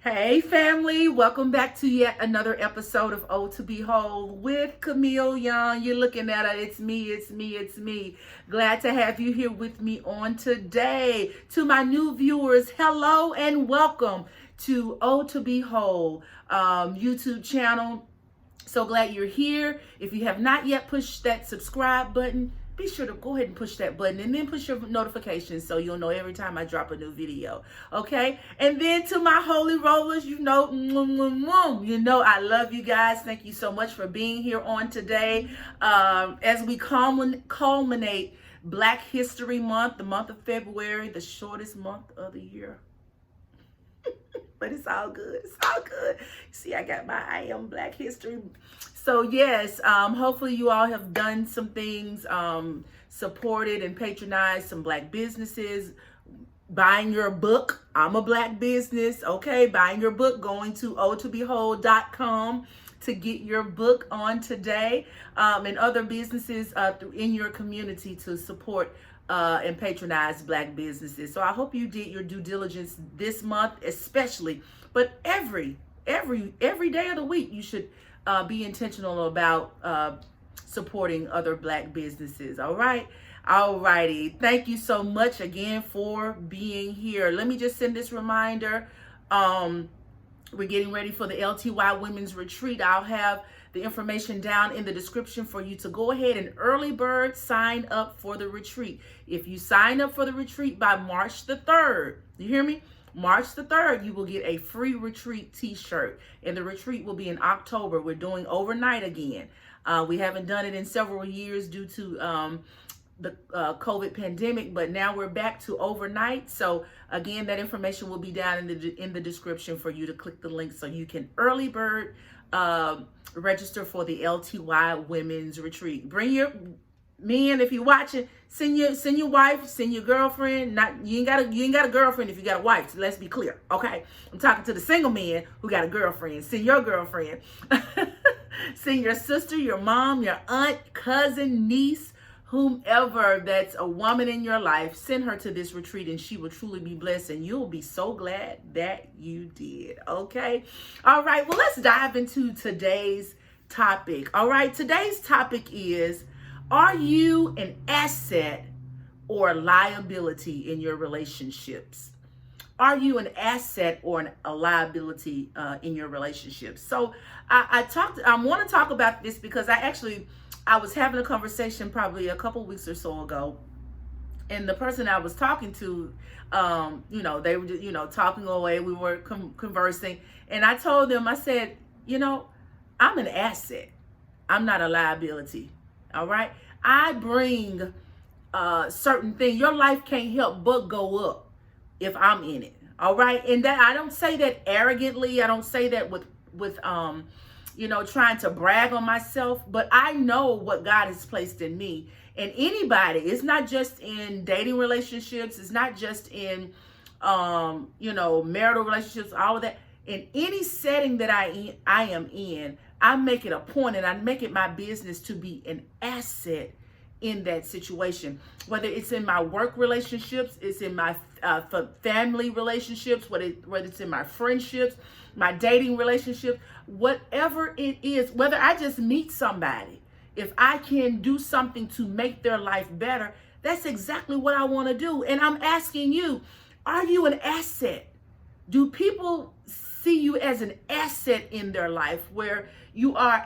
Hey family, welcome back to yet another episode of O to Behold with Camille Young. You're looking at it, it's me. Glad to have you here with me on today. To my new viewers, hello and welcome to O to Behold YouTube channel. So glad you're here. If you have not yet pushed that subscribe button, be sure to go ahead and push that button and then push your notifications so you'll know every time I drop a new video. Okay? And then to my holy rollers, you know I love you guys. Thank you so much for being here on today. As we culminate Black History Month, the month of February, the shortest month of the year. But it's all good. It's all good. See, I got my I Am Black History. So yes, hopefully you all have done some things, supported and patronized some Black businesses, buying your book. I'm a Black business. Okay, buying your book, going to otobehold.com to get your book on today, and other businesses in your community to support and patronize Black businesses. So I hope you did your due diligence this month, especially, but every day of the week you should be intentional about supporting other Black businesses. All right. Alrighty. Thank you so much again for being here. Let me just send this reminder. We're getting ready for the LTY Women's Retreat. I'll have the information down in the description for you to go ahead and early bird sign up for the retreat. If you sign up for the retreat by March the 3rd, you hear me? March the 3rd, you will get a free retreat t-shirt. And the retreat will be in October. We're doing overnight again. We haven't done it in several years due to the COVID pandemic, but now we're back to overnight. So again, that information will be down in the description for you to click the link so you can early bird register for the LTY Women's Retreat. Bring your men if you're watching. Send your wife, send your girlfriend. You ain't got a girlfriend if you got a wife. So let's be clear, okay? I'm talking to the single men who got a girlfriend. Send your girlfriend. Send your sister, your mom, your aunt, cousin, niece, whomever that's a woman in your life. Send her to this retreat and she will truly be blessed and you'll be so glad that you did. Okay. All right. Well, let's dive into today's topic. All right. Today's topic is, are you an asset or a liability in your relationships? Are you an asset or a liability in your relationships? So I want to talk about this because I was having a conversation probably a couple weeks or so ago, and the person I was talking to, they were just, talking away. We were conversing, and I told them, I said, I'm an asset. I'm not a liability. All right. I bring certain things. Your life can't help but go up if I'm in it. All right. And that I don't say that arrogantly. I don't say that with trying to brag on myself, but I know what God has placed in me. And anybody, it's not just in dating relationships, it's not just in marital relationships, all of that. In any setting that I am in, I make it a point and I make it my business to be an asset in that situation. Whether it's in my work relationships, it's in my family relationships, whether it's in my friendships, my dating relationships, whatever it is, whether I just meet somebody, if I can do something to make their life better, that's exactly what I want to do. And I'm asking you, are you an asset? Do people see you as an asset in their life where you are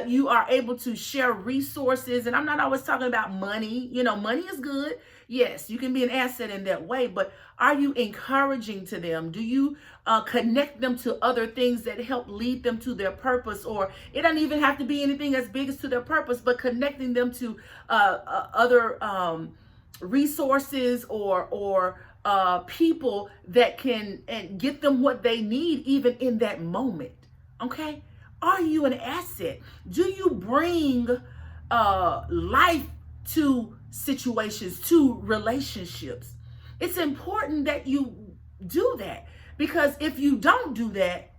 you are able to share resources? And I'm not always talking about money. Money is good. Yes, you can be an asset in that way, but are you encouraging to them? Do you connect them to other things that help lead them to their purpose? Or it doesn't even have to be anything as big as to their purpose, but connecting them to other resources or people that can and get them what they need even in that moment. Okay? Are you an asset? Do you bring life to situations, to relationships? It's important that you do that, because if you don't do that,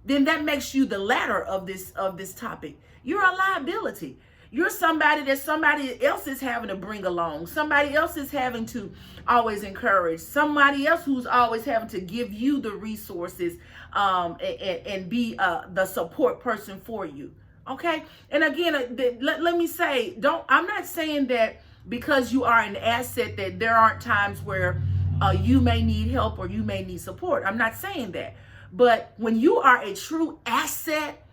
then that makes you the latter of this topic. You're a liability. You're somebody that somebody else is having to bring along. Somebody else is having to always encourage. Somebody else who's always having to give you the resources and be the support person for you. Okay? And again, let me say, I'm not saying that because you are an asset that there aren't times where you may need help or you may need support. I'm not saying that. But when you are a true asset,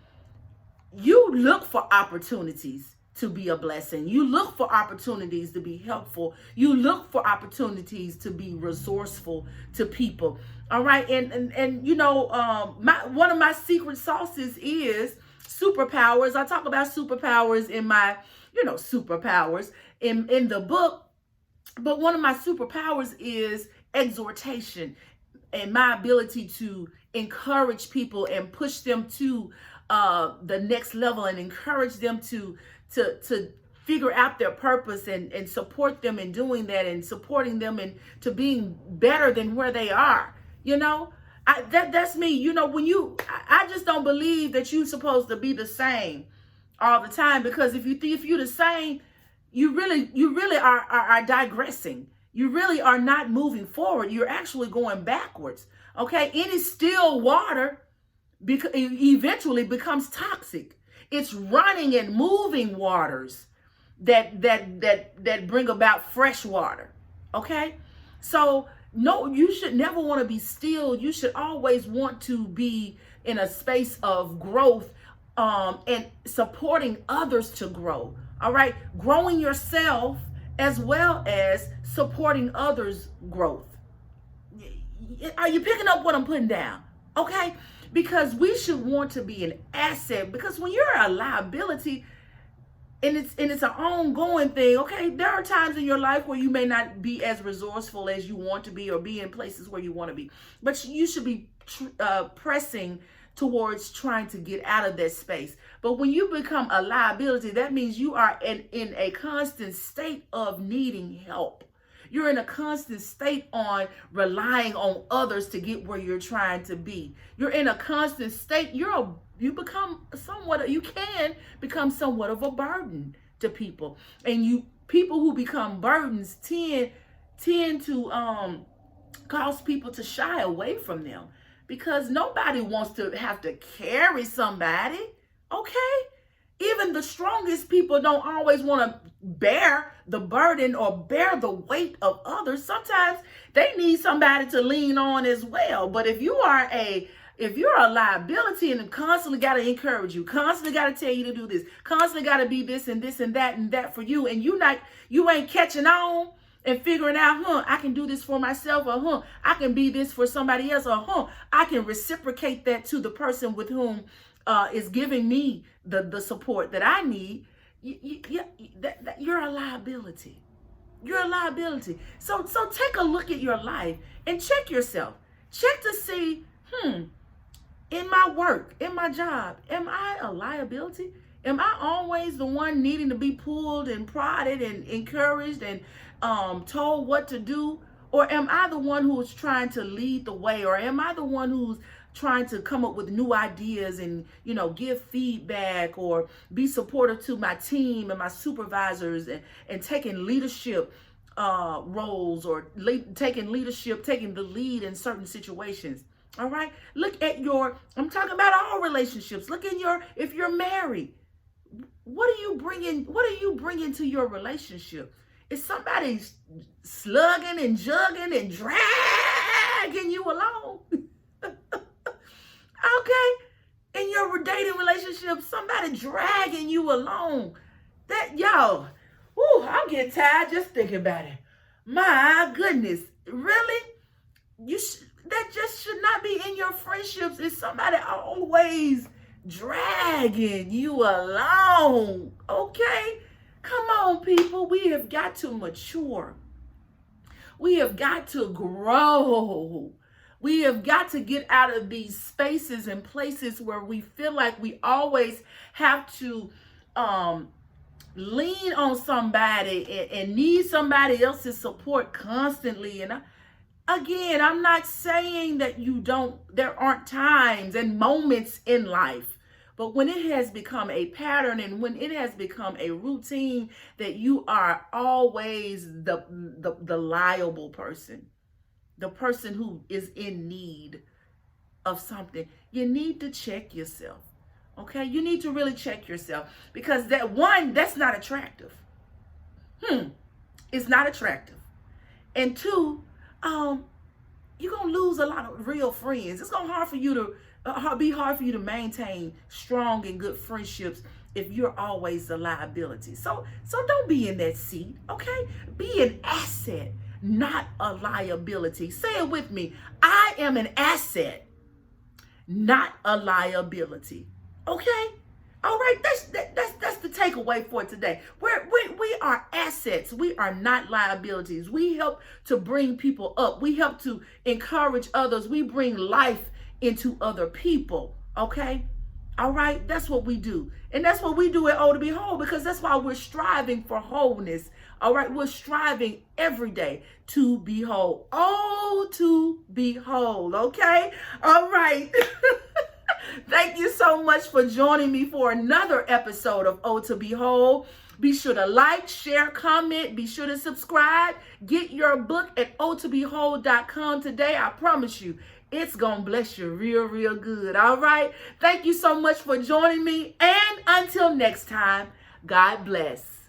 you look for opportunities to be a blessing. You look for opportunities to be helpful. You look for opportunities to be resourceful to people. All right. And you know, one of my secret sauces is superpowers. I talk about superpowers in my, superpowers in the book. But one of my superpowers is exhortation and my ability to encourage people and push them to the next level and encourage them to figure out their purpose and support them in doing that and supporting them and to being better than where they are. That's me. I just don't believe that you're supposed to be the same all the time, because if you're the same, you really are digressing. You really are not moving forward. You're actually going backwards. Okay, any still water eventually becomes toxic. It's running and moving waters that bring about fresh water. Okay, so no, you should never want to be still. You should always want to be in a space of growth and supporting others to grow. All right, growing yourself as well as supporting others' growth. Are you picking up what I'm putting down? Okay, because we should want to be an asset, because when you're a liability and it's an ongoing thing, okay, there are times in your life where you may not be as resourceful as you want to be or be in places where you want to be, but you should be pressing towards trying to get out of that space. But when you become a liability, that means you are in a constant state of needing help. You're in a constant state on relying on others to get where you're trying to be. You're in a constant state. You can become somewhat of a burden to people. And people who become burdens tend to cause people to shy away from them, because nobody wants to have to carry somebody. Okay? Even the strongest people don't always want to bear the burden or bear the weight of others. Sometimes they need somebody to lean on as well. But if you're a liability and constantly got to encourage you, constantly got to tell you to do this, constantly got to be this and that for you, and you ain't catching on and figuring out, I can do this for myself, or I can be this for somebody else, or I can reciprocate that to the person with whom is giving me the support that I need. You're a liability. You're a liability. So take a look at your life and check yourself. Check to see, in my work, in my job, am I a liability? Am I always the one needing to be pulled and prodded and encouraged and told what to do? Or am I the one who is trying to lead the way? Or am I the one who's trying to come up with new ideas and, give feedback or be supportive to my team and my supervisors and taking leadership roles or taking the lead in certain situations? All right. Look at I'm talking about all relationships. Look if you're married, what are you bringing to your relationship? Is somebody slugging and jugging and dragging you along? Okay, in your dating relationship, somebody dragging you along. I'm getting tired just thinking about it. My goodness, really? That just should not be in your friendships. Is somebody always dragging you along? Okay, come on, people. We have got to mature. We have got to grow. We have got to get out of these spaces and places where we feel like we always have to lean on somebody and need somebody else's support constantly. And again, I'm not saying that there aren't times and moments in life, But when it has become a pattern and when it has become a routine that you are always the liable person, the person who is in need of something, you need to check yourself. Okay? You need to really check yourself, because that's not attractive. It's not attractive. And two, you're gonna lose a lot of real friends. It's gonna be hard for you to maintain strong and good friendships if you're always the liability. So don't be in that seat, okay? Be an asset, not a liability. Say it with me. I am an asset, not a liability. Okay? All right, that's the takeaway for today. We are assets. We are not liabilities. We help to bring people up. We help to encourage others. We bring life into other people. Okay? All right, that's what we do. And that's what we do at Oh to Be Whole, because that's why we're striving for wholeness. All right, we're striving every day to be whole. Oh, to be whole. Okay? All right. Thank you so much for joining me for another episode of Oh to Be Whole. Be sure to like, share, comment. Be sure to subscribe. Get your book at ohtobehold.com today. I promise you, it's going to bless you real, real good. All right? Thank you so much for joining me. And until next time, God bless.